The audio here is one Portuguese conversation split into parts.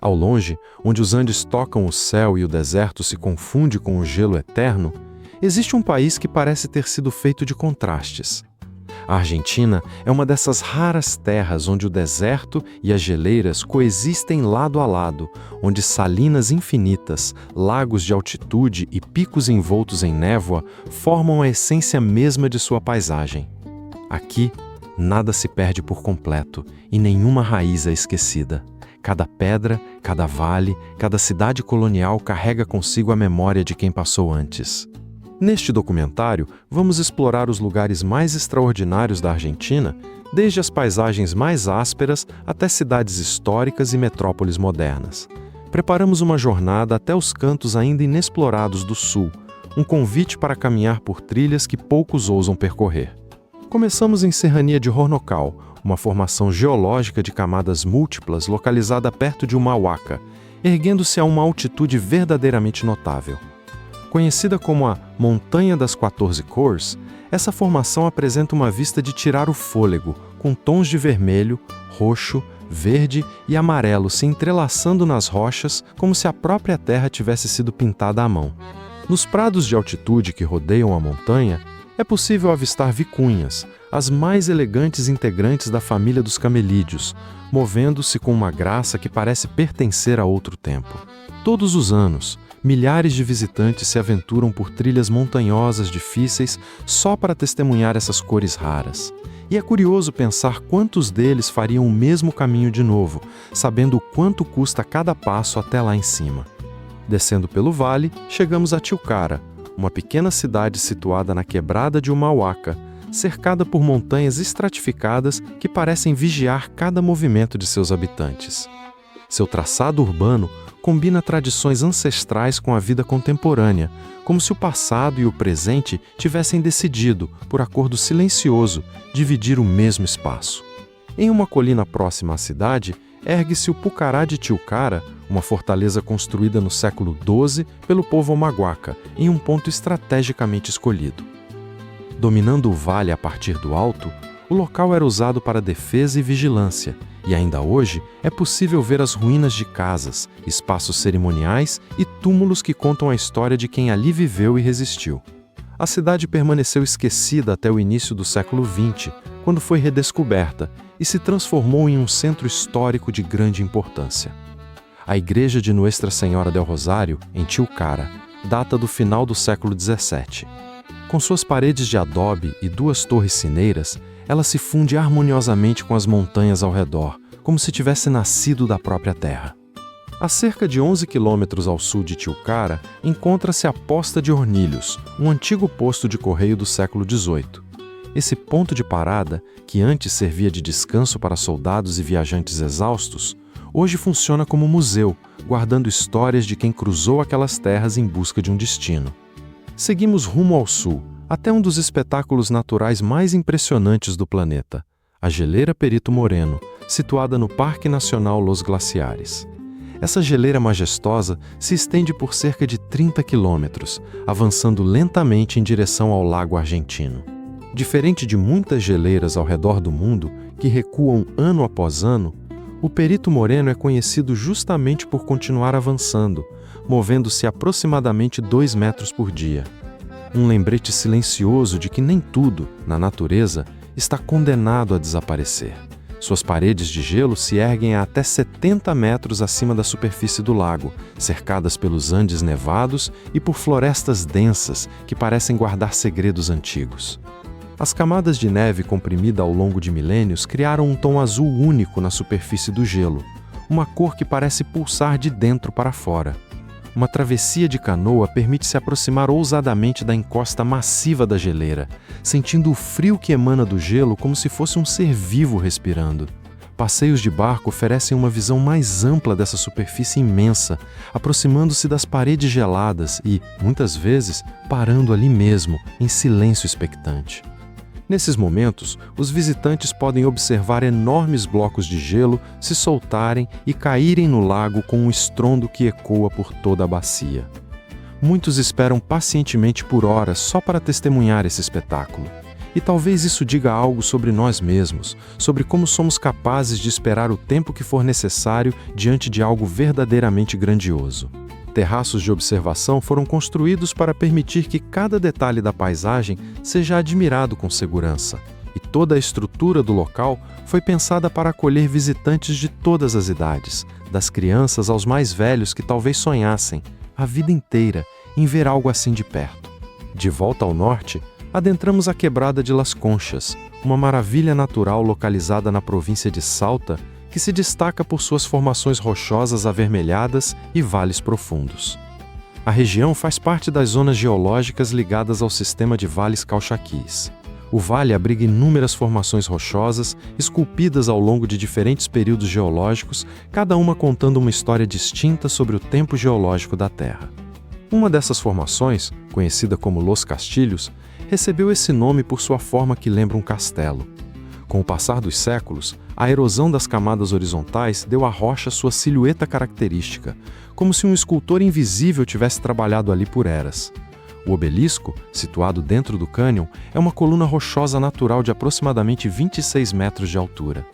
Ao longe, onde os Andes tocam o céu e o deserto se confunde com o gelo eterno, existe um país que parece ter sido feito de contrastes. A Argentina é uma dessas raras terras onde o deserto e as geleiras coexistem lado a lado, onde salinas infinitas, lagos de altitude e picos envoltos em névoa formam a essência mesma de sua paisagem. Aqui, nada se perde por completo e nenhuma raiz é esquecida. Cada pedra, cada vale, cada cidade colonial carrega consigo a memória de quem passou antes. Neste documentário, vamos explorar os lugares mais extraordinários da Argentina, desde as paisagens mais ásperas até cidades históricas e metrópoles modernas. Preparamos uma jornada até os cantos ainda inexplorados do sul, um convite para caminhar por trilhas que poucos ousam percorrer. Começamos em Serrania de Hornocal, uma formação geológica de camadas múltiplas localizada perto de Humahuaca, erguendo-se a uma altitude verdadeiramente notável. Conhecida como a Montanha das 14 Cores, essa formação apresenta uma vista de tirar o fôlego, com tons de vermelho, roxo, verde e amarelo se entrelaçando nas rochas como se a própria terra tivesse sido pintada à mão. Nos prados de altitude que rodeiam a montanha, é possível avistar vicunhas, as mais elegantes integrantes da família dos camelídeos, movendo-se com uma graça que parece pertencer a outro tempo. Todos os anos, milhares de visitantes se aventuram por trilhas montanhosas difíceis só para testemunhar essas cores raras. E é curioso pensar quantos deles fariam o mesmo caminho de novo, sabendo o quanto custa cada passo até lá em cima. Descendo pelo vale, chegamos a Tilcara, uma pequena cidade situada na quebrada de Humahuaca, cercada por montanhas estratificadas que parecem vigiar cada movimento de seus habitantes. Seu traçado urbano combina tradições ancestrais com a vida contemporânea, como se o passado e o presente tivessem decidido, por acordo silencioso, dividir o mesmo espaço. Em uma colina próxima à cidade, ergue-se o Pucará de Tilcara, uma fortaleza construída no século XII pelo povo Omaguaca, em um ponto estrategicamente escolhido. Dominando o vale a partir do alto, o local era usado para defesa e vigilância, e ainda hoje é possível ver as ruínas de casas, espaços cerimoniais e túmulos que contam a história de quem ali viveu e resistiu. A cidade permaneceu esquecida até o início do século XX, quando foi redescoberta e se transformou em um centro histórico de grande importância. A igreja de Nuestra Senhora del Rosário, em Tilcara, data do final do século XVII. Com suas paredes de adobe e duas torres sineiras, ela se funde harmoniosamente com as montanhas ao redor, como se tivesse nascido da própria terra. A cerca de 11 quilômetros ao sul de Tilcara, encontra-se a Posta de Hornilhos, um antigo posto de correio do século XVIII. Esse ponto de parada, que antes servia de descanso para soldados e viajantes exaustos, hoje funciona como museu, guardando histórias de quem cruzou aquelas terras em busca de um destino. Seguimos rumo ao sul, até um dos espetáculos naturais mais impressionantes do planeta, a geleira Perito Moreno, situada no Parque Nacional Los Glaciares. Essa geleira majestosa se estende por cerca de 30 quilômetros, avançando lentamente em direção ao lago argentino. Diferente de muitas geleiras ao redor do mundo, que recuam ano após ano, o Perito Moreno é conhecido justamente por continuar avançando, movendo-se aproximadamente 2 metros por dia. Um lembrete silencioso de que nem tudo, na natureza, está condenado a desaparecer. Suas paredes de gelo se erguem a até 70 metros acima da superfície do lago, cercadas pelos Andes nevados e por florestas densas que parecem guardar segredos antigos. As camadas de neve comprimida ao longo de milênios criaram um tom azul único na superfície do gelo, uma cor que parece pulsar de dentro para fora. Uma travessia de canoa permite se aproximar ousadamente da encosta massiva da geleira, sentindo o frio que emana do gelo como se fosse um ser vivo respirando. Passeios de barco oferecem uma visão mais ampla dessa superfície imensa, aproximando-se das paredes geladas e, muitas vezes, parando ali mesmo, em silêncio expectante. Nesses momentos, os visitantes podem observar enormes blocos de gelo se soltarem e caírem no lago com um estrondo que ecoa por toda a bacia. Muitos esperam pacientemente por horas só para testemunhar esse espetáculo. E talvez isso diga algo sobre nós mesmos, sobre como somos capazes de esperar o tempo que for necessário diante de algo verdadeiramente grandioso. Terraços de observação foram construídos para permitir que cada detalhe da paisagem seja admirado com segurança, e toda a estrutura do local foi pensada para acolher visitantes de todas as idades, das crianças aos mais velhos que talvez sonhassem, a vida inteira, em ver algo assim de perto. De volta ao norte, adentramos a Quebrada de Las Conchas, uma maravilha natural localizada na província de Salta, que se destaca por suas formações rochosas avermelhadas e vales profundos. A região faz parte das zonas geológicas ligadas ao sistema de vales Calchaquís. O vale abriga inúmeras formações rochosas, esculpidas ao longo de diferentes períodos geológicos, cada uma contando uma história distinta sobre o tempo geológico da Terra. Uma dessas formações, conhecida como Los Castilhos, recebeu esse nome por sua forma que lembra um castelo. Com o passar dos séculos, a erosão das camadas horizontais deu à rocha sua silhueta característica, como se um escultor invisível tivesse trabalhado ali por eras. O obelisco, situado dentro do cânion, é uma coluna rochosa natural de aproximadamente 26 metros de altura.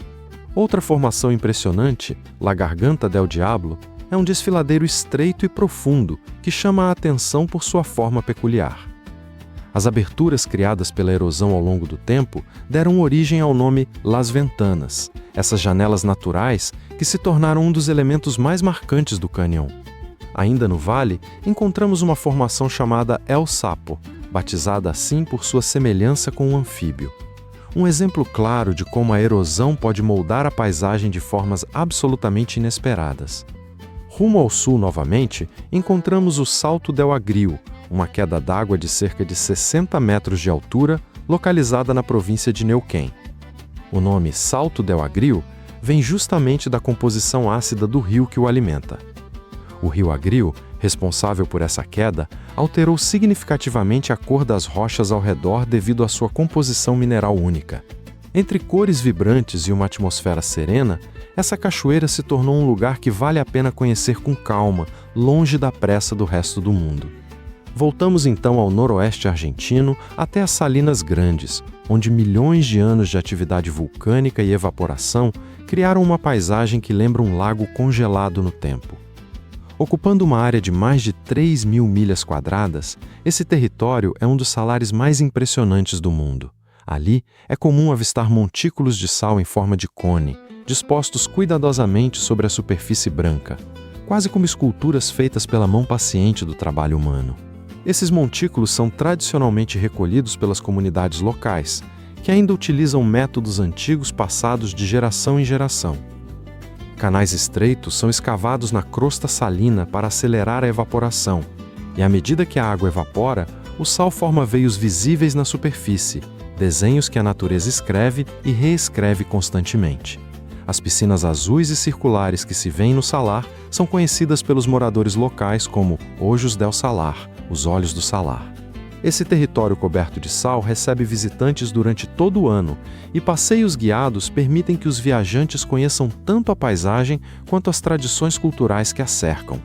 Outra formação impressionante, La Garganta del Diablo, é um desfiladeiro estreito e profundo que chama a atenção por sua forma peculiar. As aberturas criadas pela erosão ao longo do tempo deram origem ao nome Las Ventanas, essas janelas naturais que se tornaram um dos elementos mais marcantes do cânion. Ainda no vale, encontramos uma formação chamada El Sapo, batizada assim por sua semelhança com um anfíbio. Um exemplo claro de como a erosão pode moldar a paisagem de formas absolutamente inesperadas. Rumo ao sul novamente, encontramos o Salto del Agrio, uma queda d'água de cerca de 60 metros de altura, localizada na província de Neuquén. O nome Salto del Agrio vem justamente da composição ácida do rio que o alimenta. O rio Agrio, responsável por essa queda, alterou significativamente a cor das rochas ao redor devido à sua composição mineral única. Entre cores vibrantes e uma atmosfera serena, essa cachoeira se tornou um lugar que vale a pena conhecer com calma, longe da pressa do resto do mundo. Voltamos então ao noroeste argentino até as Salinas Grandes, onde milhões de anos de atividade vulcânica e evaporação criaram uma paisagem que lembra um lago congelado no tempo. Ocupando uma área de mais de 3.000 milhas quadradas, esse território é um dos salares mais impressionantes do mundo. Ali, é comum avistar montículos de sal em forma de cone, dispostos cuidadosamente sobre a superfície branca, quase como esculturas feitas pela mão paciente do trabalho humano. Esses montículos são tradicionalmente recolhidos pelas comunidades locais, que ainda utilizam métodos antigos passados de geração em geração. Canais estreitos são escavados na crosta salina para acelerar a evaporação, e à medida que a água evapora, o sal forma veios visíveis na superfície, desenhos que a natureza escreve e reescreve constantemente. As piscinas azuis e circulares que se vêem no salar são conhecidas pelos moradores locais como Ojos del Salar, os Olhos do Salar. Esse território coberto de sal recebe visitantes durante todo o ano e passeios guiados permitem que os viajantes conheçam tanto a paisagem quanto as tradições culturais que a cercam.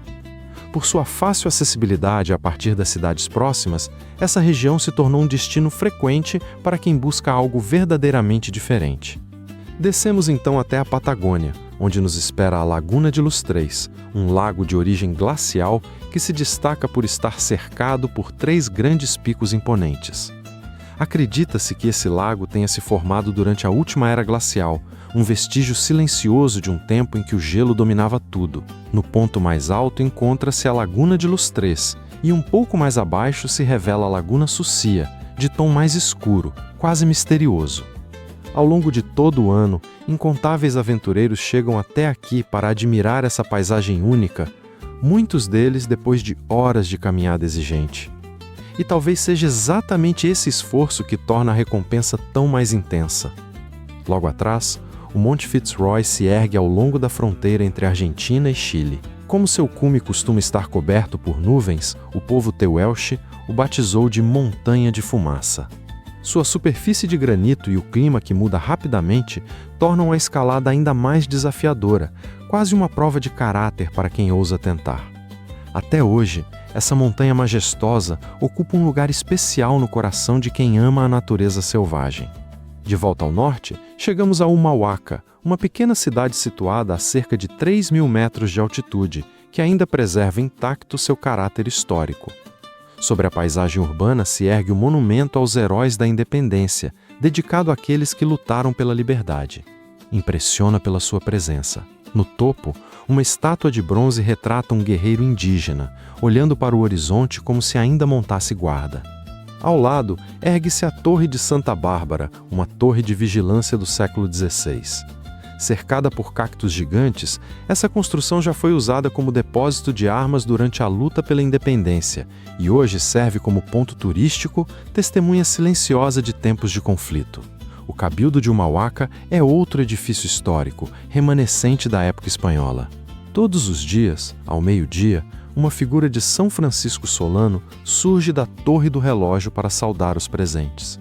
Por sua fácil acessibilidade a partir das cidades próximas, essa região se tornou um destino frequente para quem busca algo verdadeiramente diferente. Descemos então até a Patagônia, onde nos espera a Laguna de Los Tres, um lago de origem glacial que se destaca por estar cercado por 3 grandes picos imponentes. Acredita-se que esse lago tenha se formado durante a última era glacial, um vestígio silencioso de um tempo em que o gelo dominava tudo. No ponto mais alto encontra-se a Laguna de Los Tres, e um pouco mais abaixo se revela a Laguna Sucia, de tom mais escuro, quase misterioso. Ao longo de todo o ano, incontáveis aventureiros chegam até aqui para admirar essa paisagem única, muitos deles depois de horas de caminhada exigente. E talvez seja exatamente esse esforço que torna a recompensa tão mais intensa. Logo atrás, o Monte Fitzroy se ergue ao longo da fronteira entre Argentina e Chile. Como seu cume costuma estar coberto por nuvens, o povo Tehuelche o batizou de Montanha de Fumaça. Sua superfície de granito e o clima que muda rapidamente tornam a escalada ainda mais desafiadora, quase uma prova de caráter para quem ousa tentar. Até hoje, essa montanha majestosa ocupa um lugar especial no coração de quem ama a natureza selvagem. De volta ao norte, chegamos a Humahuaca, uma pequena cidade situada a cerca de 3.000 metros de altitude, que ainda preserva intacto seu caráter histórico. Sobre a paisagem urbana se ergue o monumento aos heróis da independência, dedicado àqueles que lutaram pela liberdade. Impressiona pela sua presença. No topo, uma estátua de bronze retrata um guerreiro indígena, olhando para o horizonte como se ainda montasse guarda. Ao lado, ergue-se a Torre de Santa Bárbara, uma torre de vigilância do século XVI. Cercada por cactos gigantes, essa construção já foi usada como depósito de armas durante a luta pela independência e hoje serve como ponto turístico, testemunha silenciosa de tempos de conflito. O Cabildo de Humahuaca é outro edifício histórico, remanescente da época espanhola. Todos os dias, ao meio-dia, uma figura de São Francisco Solano surge da Torre do Relógio para saudar os presentes.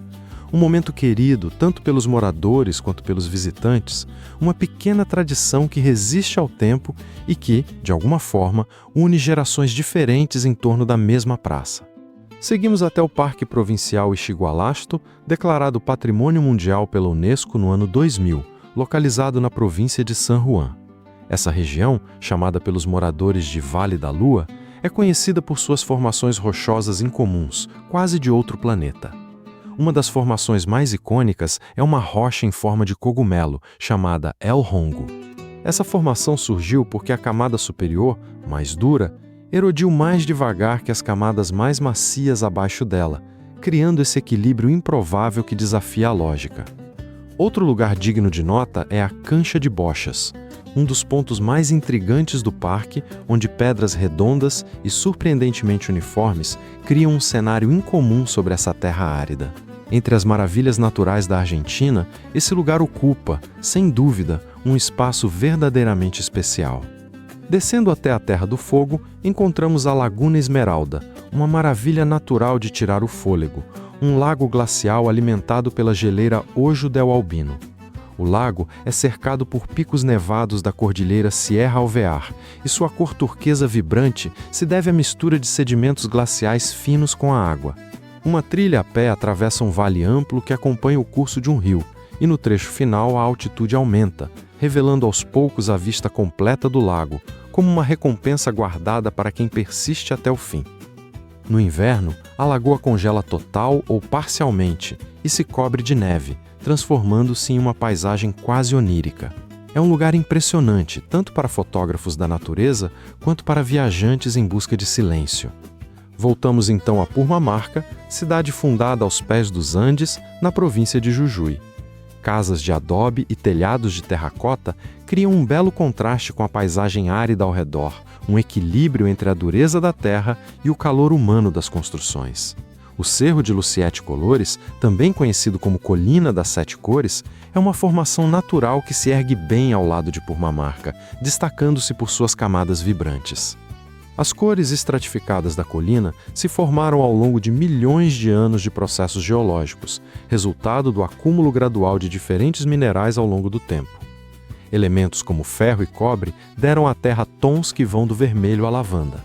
Um momento querido tanto pelos moradores quanto pelos visitantes, uma pequena tradição que resiste ao tempo e que, de alguma forma, une gerações diferentes em torno da mesma praça. Seguimos até o Parque Provincial Ixigualasto, declarado Patrimônio Mundial pela Unesco no ano 2000, localizado na província de San Juan. Essa região, chamada pelos moradores de Vale da Lua, é conhecida por suas formações rochosas incomuns, quase de outro planeta. Uma das formações mais icônicas é uma rocha em forma de cogumelo, chamada El Hongo. Essa formação surgiu porque a camada superior, mais dura, erodiu mais devagar que as camadas mais macias abaixo dela, criando esse equilíbrio improvável que desafia a lógica. Outro lugar digno de nota é a Cancha de Bochas, um dos pontos mais intrigantes do parque, onde pedras redondas e surpreendentemente uniformes criam um cenário incomum sobre essa terra árida. Entre as maravilhas naturais da Argentina, esse lugar ocupa, sem dúvida, um espaço verdadeiramente especial. Descendo até a Terra do Fogo, encontramos a Laguna Esmeralda, uma maravilha natural de tirar o fôlego, um lago glacial alimentado pela geleira Ojo del Albino. O lago é cercado por picos nevados da cordilheira Sierra Alvear, e sua cor turquesa vibrante se deve à mistura de sedimentos glaciais finos com a água. Uma trilha a pé atravessa um vale amplo que acompanha o curso de um rio, e no trecho final a altitude aumenta, revelando aos poucos a vista completa do lago, como uma recompensa guardada para quem persiste até o fim. No inverno, a lagoa congela total ou parcialmente e se cobre de neve, transformando-se em uma paisagem quase onírica. É um lugar impressionante, tanto para fotógrafos da natureza quanto para viajantes em busca de silêncio. Voltamos então a Purmamarca, cidade fundada aos pés dos Andes, na província de Jujuy. Casas de adobe e telhados de terracota criam um belo contraste com a paisagem árida ao redor, um equilíbrio entre a dureza da terra e o calor humano das construções. O Cerro de Luciete Colores, também conhecido como Colina das Sete Cores, é uma formação natural que se ergue bem ao lado de Purmamarca, destacando-se por suas camadas vibrantes. As cores estratificadas da colina se formaram ao longo de milhões de anos de processos geológicos, resultado do acúmulo gradual de diferentes minerais ao longo do tempo. Elementos como ferro e cobre deram à terra tons que vão do vermelho à lavanda.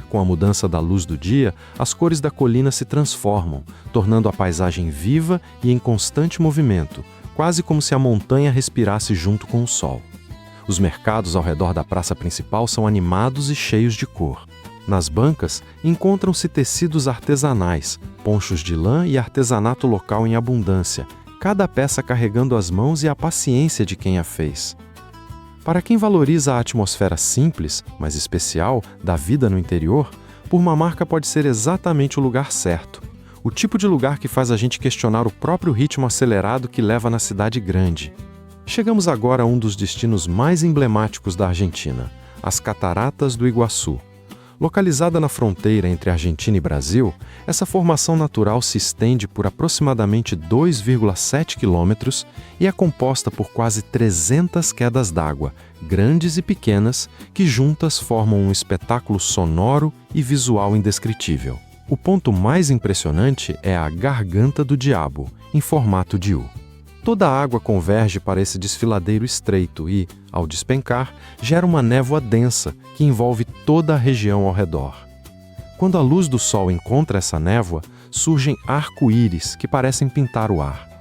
Com a mudança da luz do dia, as cores da colina se transformam, tornando a paisagem viva e em constante movimento, quase como se a montanha respirasse junto com o sol. Os mercados ao redor da praça principal são animados e cheios de cor. Nas bancas, encontram-se tecidos artesanais, ponchos de lã e artesanato local em abundância, cada peça carregando as mãos e a paciência de quem a fez. Para quem valoriza a atmosfera simples, mas especial, da vida no interior, Purmamarca pode ser exatamente o lugar certo. O tipo de lugar que faz a gente questionar o próprio ritmo acelerado que leva na cidade grande. Chegamos agora a um dos destinos mais emblemáticos da Argentina, as Cataratas do Iguaçu. Localizada na fronteira entre Argentina e Brasil, essa formação natural se estende por aproximadamente 2,7 quilômetros e é composta por quase 300 quedas d'água, grandes e pequenas, que juntas formam um espetáculo sonoro e visual indescritível. O ponto mais impressionante é a Garganta do Diabo, em formato de U. Toda a água converge para esse desfiladeiro estreito e, ao despencar, gera uma névoa densa que envolve toda a região ao redor. Quando a luz do sol encontra essa névoa, surgem arco-íris que parecem pintar o ar.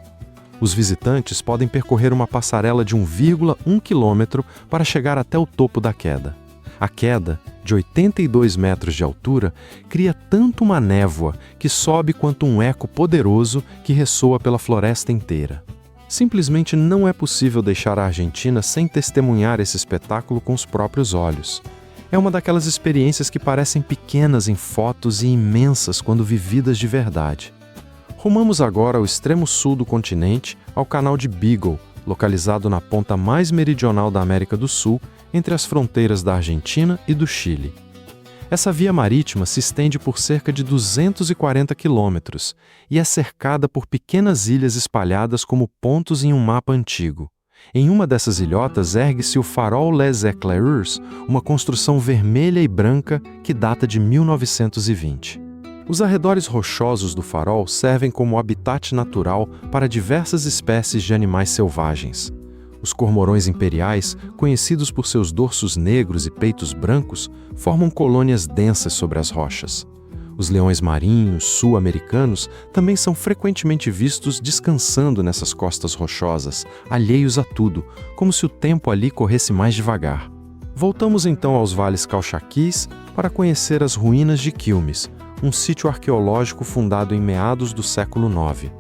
Os visitantes podem percorrer uma passarela de 1,1 quilômetro para chegar até o topo da queda. A queda, de 82 metros de altura, cria tanto uma névoa que sobe quanto um eco poderoso que ressoa pela floresta inteira. Simplesmente não é possível deixar a Argentina sem testemunhar esse espetáculo com os próprios olhos. É uma daquelas experiências que parecem pequenas em fotos e imensas quando vividas de verdade. Rumamos agora ao extremo sul do continente, ao canal de Beagle, localizado na ponta mais meridional da América do Sul, entre as fronteiras da Argentina e do Chile. Essa via marítima se estende por cerca de 240 quilômetros e é cercada por pequenas ilhas espalhadas como pontos em um mapa antigo. Em uma dessas ilhotas ergue-se o Farol Les Éclaireurs, uma construção vermelha e branca que data de 1920. Os arredores rochosos do farol servem como habitat natural para diversas espécies de animais selvagens. Os cormorões imperiais, conhecidos por seus dorsos negros e peitos brancos, formam colônias densas sobre as rochas. Os leões marinhos sul-americanos também são frequentemente vistos descansando nessas costas rochosas, alheios a tudo, como se o tempo ali corresse mais devagar. Voltamos então aos vales Calchaquís para conhecer as ruínas de Quilmes, um sítio arqueológico fundado em meados do século IX.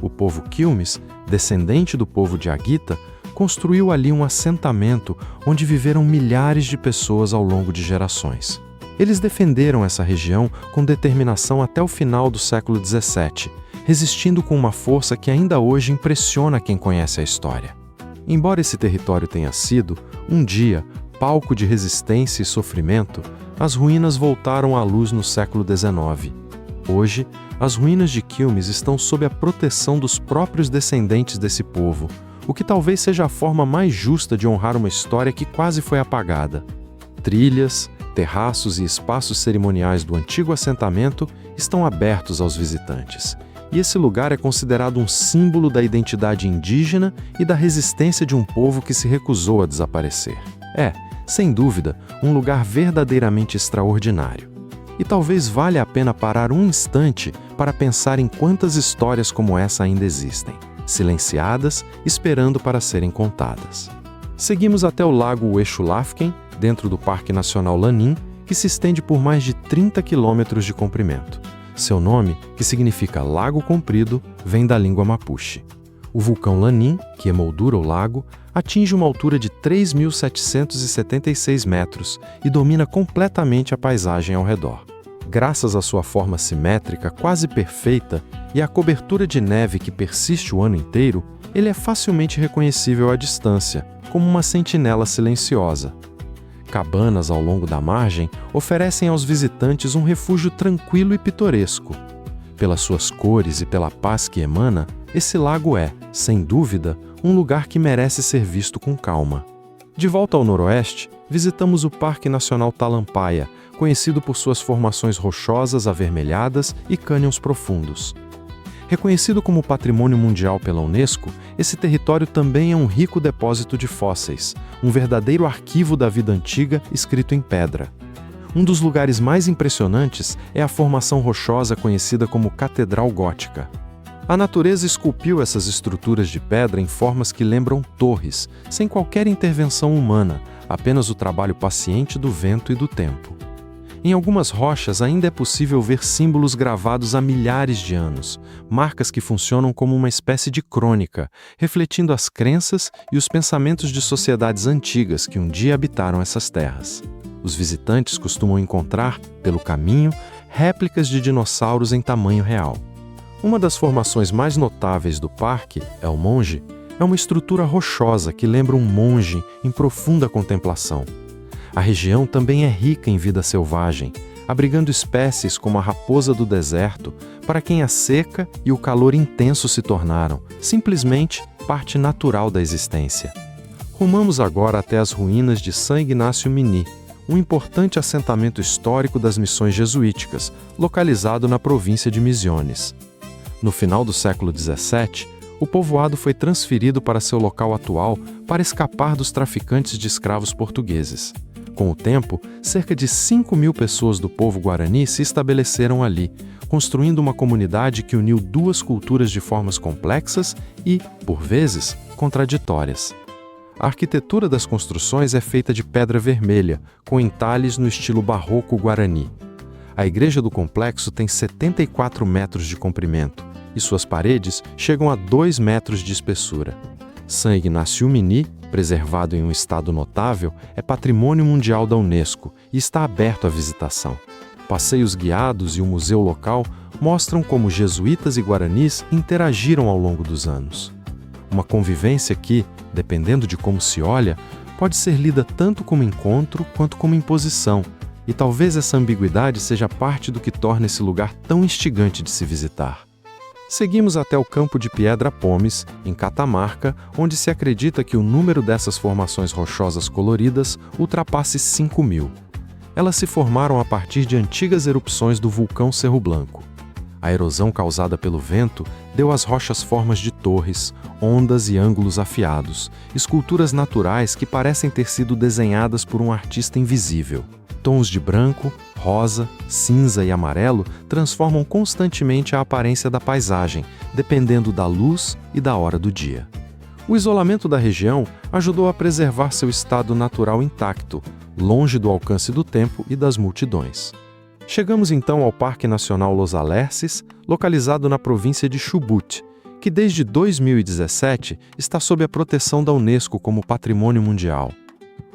O povo Quilmes, descendente do povo de Aguita, construiu ali um assentamento onde viveram milhares de pessoas ao longo de gerações. Eles defenderam essa região com determinação até o final do século XVII, resistindo com uma força que ainda hoje impressiona quem conhece a história. Embora esse território tenha sido, um dia, palco de resistência e sofrimento, as ruínas voltaram à luz no século XIX. Hoje, as ruínas de Quilmes estão sob a proteção dos próprios descendentes desse povo, o que talvez seja a forma mais justa de honrar uma história que quase foi apagada. Trilhas, terraços e espaços cerimoniais do antigo assentamento estão abertos aos visitantes, e esse lugar é considerado um símbolo da identidade indígena e da resistência de um povo que se recusou a desaparecer. É, sem dúvida, um lugar verdadeiramente extraordinário. E talvez valha a pena parar um instante para pensar em quantas histórias como essa ainda existem, silenciadas, esperando para serem contadas. Seguimos até o lago Uexulafken, dentro do Parque Nacional Lanín, que se estende por mais de 30 quilômetros de comprimento. Seu nome, que significa Lago Comprido, vem da língua mapuche. O vulcão Lanín, que emoldura o lago, atinge uma altura de 3.776 metros e domina completamente a paisagem ao redor. Graças à sua forma simétrica quase perfeita e à cobertura de neve que persiste o ano inteiro, ele é facilmente reconhecível à distância, como uma sentinela silenciosa. Cabanas ao longo da margem oferecem aos visitantes um refúgio tranquilo e pitoresco. Pelas suas cores e pela paz que emana, esse lago é, sem dúvida, um lugar que merece ser visto com calma. De volta ao noroeste, visitamos o Parque Nacional Talampaya, conhecido por suas formações rochosas avermelhadas e cânions profundos. Reconhecido como Patrimônio Mundial pela Unesco, esse território também é um rico depósito de fósseis, um verdadeiro arquivo da vida antiga escrito em pedra. Um dos lugares mais impressionantes é a formação rochosa conhecida como Catedral Gótica. A natureza esculpiu essas estruturas de pedra em formas que lembram torres, sem qualquer intervenção humana, apenas o trabalho paciente do vento e do tempo. Em algumas rochas ainda é possível ver símbolos gravados há milhares de anos, marcas que funcionam como uma espécie de crônica, refletindo as crenças e os pensamentos de sociedades antigas que um dia habitaram essas terras. Os visitantes costumam encontrar, pelo caminho, réplicas de dinossauros em tamanho real. Uma das formações mais notáveis do parque, El Monge, é uma estrutura rochosa que lembra um monge em profunda contemplação. A região também é rica em vida selvagem, abrigando espécies como a raposa do deserto, para quem a seca e o calor intenso se tornaram, simplesmente, parte natural da existência. Rumamos agora até as ruínas de San Ignacio Mini, um importante assentamento histórico das missões jesuíticas, localizado na província de Misiones. No final do século XVII, o povoado foi transferido para seu local atual para escapar dos traficantes de escravos portugueses. Com o tempo, cerca de 5.000 pessoas do povo guarani se estabeleceram ali, construindo uma comunidade que uniu duas culturas de formas complexas e, por vezes, contraditórias. A arquitetura das construções é feita de pedra vermelha, com entalhes no estilo barroco guarani. A igreja do complexo tem 74 metros de comprimento e suas paredes chegam a 2 metros de espessura. São Ignácio Mini, preservado em um estado notável, é patrimônio mundial da Unesco e está aberto à visitação. Passeios guiados e o museu local mostram como jesuítas e guaranis interagiram ao longo dos anos. Uma convivência que, dependendo de como se olha, pode ser lida tanto como encontro quanto como imposição, e talvez essa ambiguidade seja parte do que torna esse lugar tão instigante de se visitar. Seguimos até o Campo de Pedra Pomes, em Catamarca, onde se acredita que o número dessas formações rochosas coloridas ultrapasse 5.000. Elas se formaram a partir de antigas erupções do vulcão Cerro Branco. A erosão causada pelo vento deu às rochas formas de torres, ondas e ângulos afiados, esculturas naturais que parecem ter sido desenhadas por um artista invisível. Tons de branco, rosa, cinza e amarelo transformam constantemente a aparência da paisagem, dependendo da luz e da hora do dia. O isolamento da região ajudou a preservar seu estado natural intacto, longe do alcance do tempo e das multidões. Chegamos então ao Parque Nacional Los Alerces, localizado na província de Chubut, que desde 2017 está sob a proteção da Unesco como Patrimônio Mundial.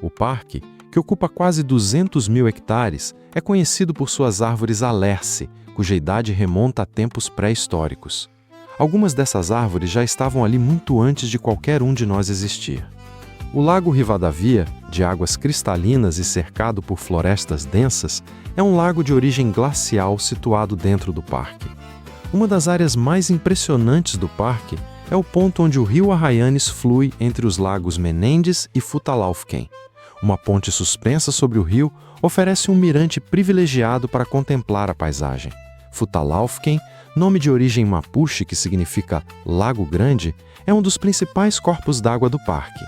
O parque, que ocupa quase 200.000 hectares, é conhecido por suas árvores alerce, cuja idade remonta a tempos pré-históricos. Algumas dessas árvores já estavam ali muito antes de qualquer um de nós existir. O Lago Rivadavia, de águas cristalinas e cercado por florestas densas, é um lago de origem glacial situado dentro do parque. Uma das áreas mais impressionantes do parque é o ponto onde o rio Arrayanes flui entre os lagos Menendez e Futalaufken. Uma ponte suspensa sobre o rio oferece um mirante privilegiado para contemplar a paisagem. Futalaufken, nome de origem mapuche que significa Lago Grande, é um dos principais corpos d'água do parque.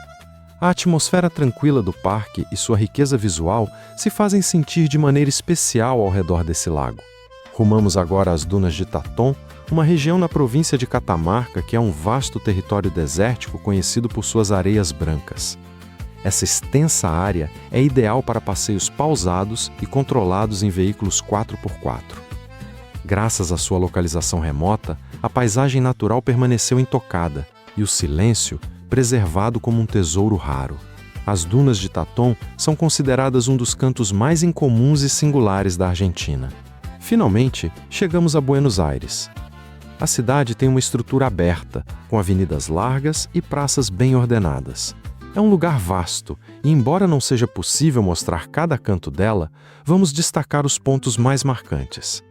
A atmosfera tranquila do parque e sua riqueza visual se fazem sentir de maneira especial ao redor desse lago. Rumamos agora às dunas de Taton, uma região na província de Catamarca que é um vasto território desértico conhecido por suas areias brancas. Essa extensa área é ideal para passeios pausados e controlados em veículos 4x4. Graças à sua localização remota, a paisagem natural permaneceu intocada e o silêncio preservado como um tesouro raro. As dunas de Taton são consideradas um dos cantos mais incomuns e singulares da Argentina. Finalmente, chegamos a Buenos Aires. A cidade tem uma estrutura aberta, com avenidas largas e praças bem ordenadas. É um lugar vasto, e embora não seja possível mostrar cada canto dela, vamos destacar os pontos mais marcantes.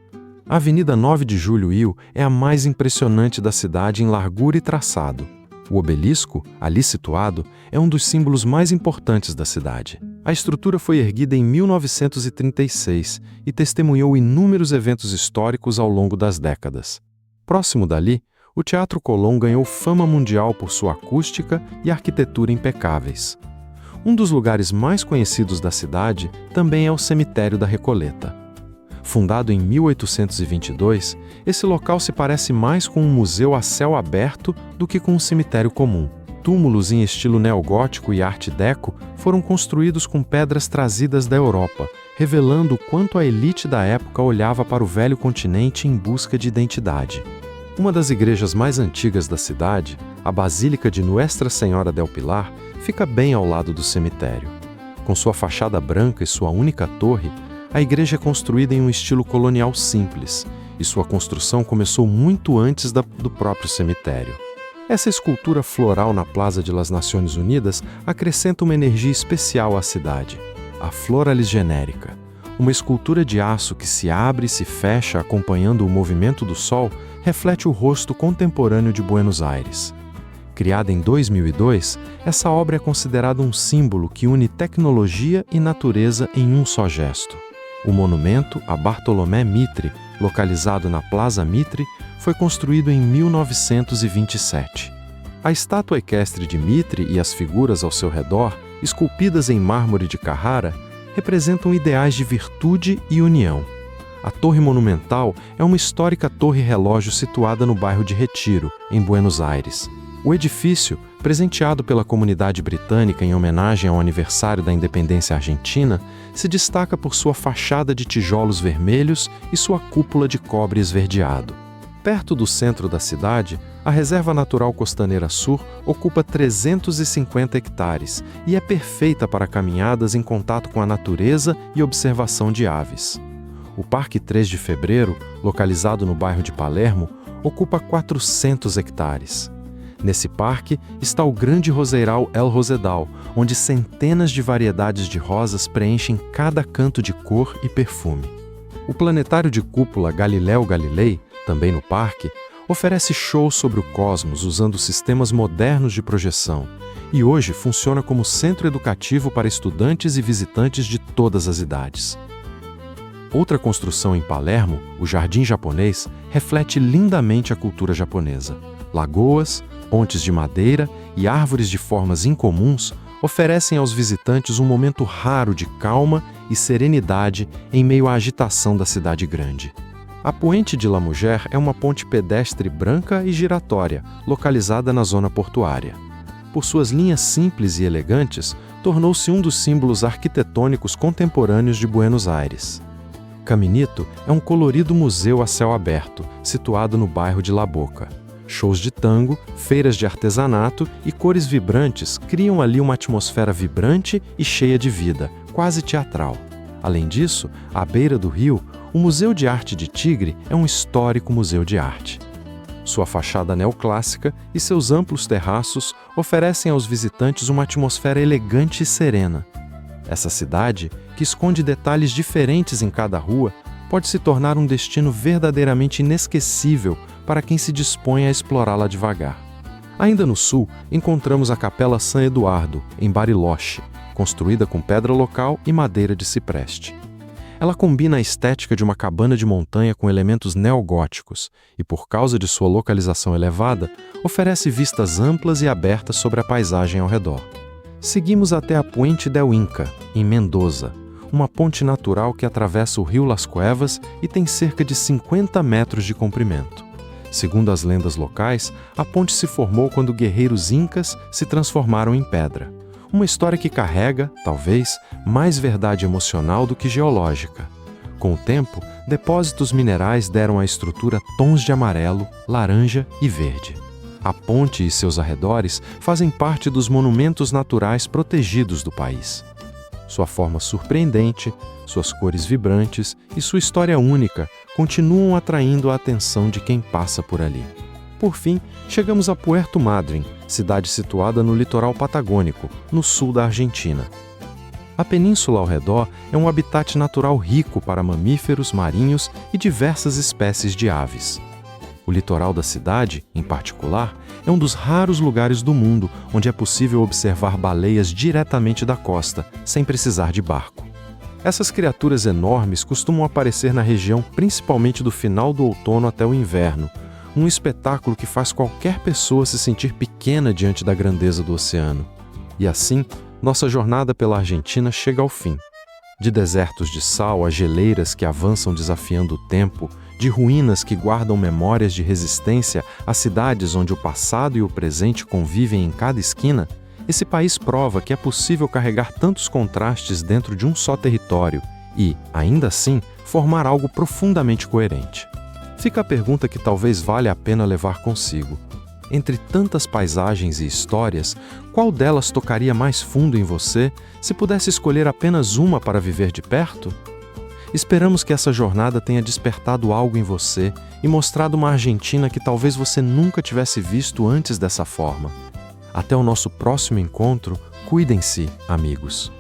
A Avenida 9 de Julho é a mais impressionante da cidade em largura e traçado. O obelisco, ali situado, é um dos símbolos mais importantes da cidade. A estrutura foi erguida em 1936 e testemunhou inúmeros eventos históricos ao longo das décadas. Próximo dali, o Teatro Colón ganhou fama mundial por sua acústica e arquitetura impecáveis. Um dos lugares mais conhecidos da cidade também é o Cemitério da Recoleta. Fundado em 1822, esse local se parece mais com um museu a céu aberto do que com um cemitério comum. Túmulos em estilo neogótico e arte deco foram construídos com pedras trazidas da Europa, revelando o quanto a elite da época olhava para o velho continente em busca de identidade. Uma das igrejas mais antigas da cidade, a Basílica de Nuestra Senhora del Pilar, fica bem ao lado do cemitério. Com sua fachada branca e sua única torre, a igreja é construída em um estilo colonial simples, e sua construção começou muito antes do próprio cemitério. Essa escultura floral na Plaza de las Nações Unidas acrescenta uma energia especial à cidade, a Floralis Genérica, uma escultura de aço que se abre e se fecha acompanhando o movimento do sol, reflete o rosto contemporâneo de Buenos Aires. Criada em 2002, essa obra é considerada um símbolo que une tecnologia e natureza em um só gesto. O monumento a Bartolomé Mitre, localizado na Plaza Mitre, foi construído em 1927. A estátua equestre de Mitre e as figuras ao seu redor, esculpidas em mármore de Carrara, representam ideais de virtude e união. A Torre Monumental é uma histórica torre-relógio situada no bairro de Retiro, em Buenos Aires. O edifício, presenteado pela comunidade britânica em homenagem ao aniversário da independência argentina, se destaca por sua fachada de tijolos vermelhos e sua cúpula de cobre esverdeado. Perto do centro da cidade, a Reserva Natural Costaneira Sur ocupa 350 hectares e é perfeita para caminhadas em contato com a natureza e observação de aves. O Parque 3 de Fevereiro, localizado no bairro de Palermo, ocupa 400 hectares. Nesse parque está o grande roseiral El Rosedal, onde centenas de variedades de rosas preenchem cada canto de cor e perfume. O planetário de cúpula Galileu Galilei, também no parque, oferece shows sobre o cosmos usando sistemas modernos de projeção e hoje funciona como centro educativo para estudantes e visitantes de todas as idades. Outra construção em Palermo, o Jardim Japonês, reflete lindamente a cultura japonesa. Lagoas, pontes de madeira e árvores de formas incomuns oferecem aos visitantes um momento raro de calma e serenidade em meio à agitação da cidade grande. A Puente de la Mujer é uma ponte pedestre branca e giratória, localizada na zona portuária. Por suas linhas simples e elegantes, tornou-se um dos símbolos arquitetônicos contemporâneos de Buenos Aires. Caminito é um colorido museu a céu aberto, situado no bairro de La Boca. Shows de tango, feiras de artesanato e cores vibrantes criam ali uma atmosfera vibrante e cheia de vida, quase teatral. Além disso, à beira do rio, o Museu de Arte de Tigre é um histórico museu de arte. Sua fachada neoclássica e seus amplos terraços oferecem aos visitantes uma atmosfera elegante e serena. Essa cidade, que esconde detalhes diferentes em cada rua, pode se tornar um destino verdadeiramente inesquecível para quem se dispõe a explorá-la devagar. Ainda no sul, encontramos a Capela San Eduardo, em Bariloche, construída com pedra local e madeira de cipreste. Ela combina a estética de uma cabana de montanha com elementos neogóticos e, por causa de sua localização elevada, oferece vistas amplas e abertas sobre a paisagem ao redor. Seguimos até a Puente del Inca, em Mendoza, uma ponte natural que atravessa o rio Las Cuevas e tem cerca de 50 metros de comprimento. Segundo as lendas locais, a ponte se formou quando guerreiros incas se transformaram em pedra. Uma história que carrega, talvez, mais verdade emocional do que geológica. Com o tempo, depósitos minerais deram à estrutura tons de amarelo, laranja e verde. A ponte e seus arredores fazem parte dos monumentos naturais protegidos do país. Sua forma surpreendente, suas cores vibrantes e sua história única continuam atraindo a atenção de quem passa por ali. Por fim, chegamos a Puerto Madryn, cidade situada no litoral patagônico, no sul da Argentina. A península ao redor é um habitat natural rico para mamíferos marinhos e diversas espécies de aves. O litoral da cidade, em particular, é um dos raros lugares do mundo onde é possível observar baleias diretamente da costa, sem precisar de barco. Essas criaturas enormes costumam aparecer na região principalmente do final do outono até o inverno, um espetáculo que faz qualquer pessoa se sentir pequena diante da grandeza do oceano. E assim, nossa jornada pela Argentina chega ao fim. De desertos de sal a geleiras que avançam desafiando o tempo, de ruínas que guardam memórias de resistência a cidades onde o passado e o presente convivem em cada esquina, esse país prova que é possível carregar tantos contrastes dentro de um só território e, ainda assim, formar algo profundamente coerente. Fica a pergunta que talvez valha a pena levar consigo. Entre tantas paisagens e histórias, qual delas tocaria mais fundo em você se pudesse escolher apenas uma para viver de perto? Esperamos que essa jornada tenha despertado algo em você e mostrado uma Argentina que talvez você nunca tivesse visto antes dessa forma. Até o nosso próximo encontro, cuidem-se, amigos.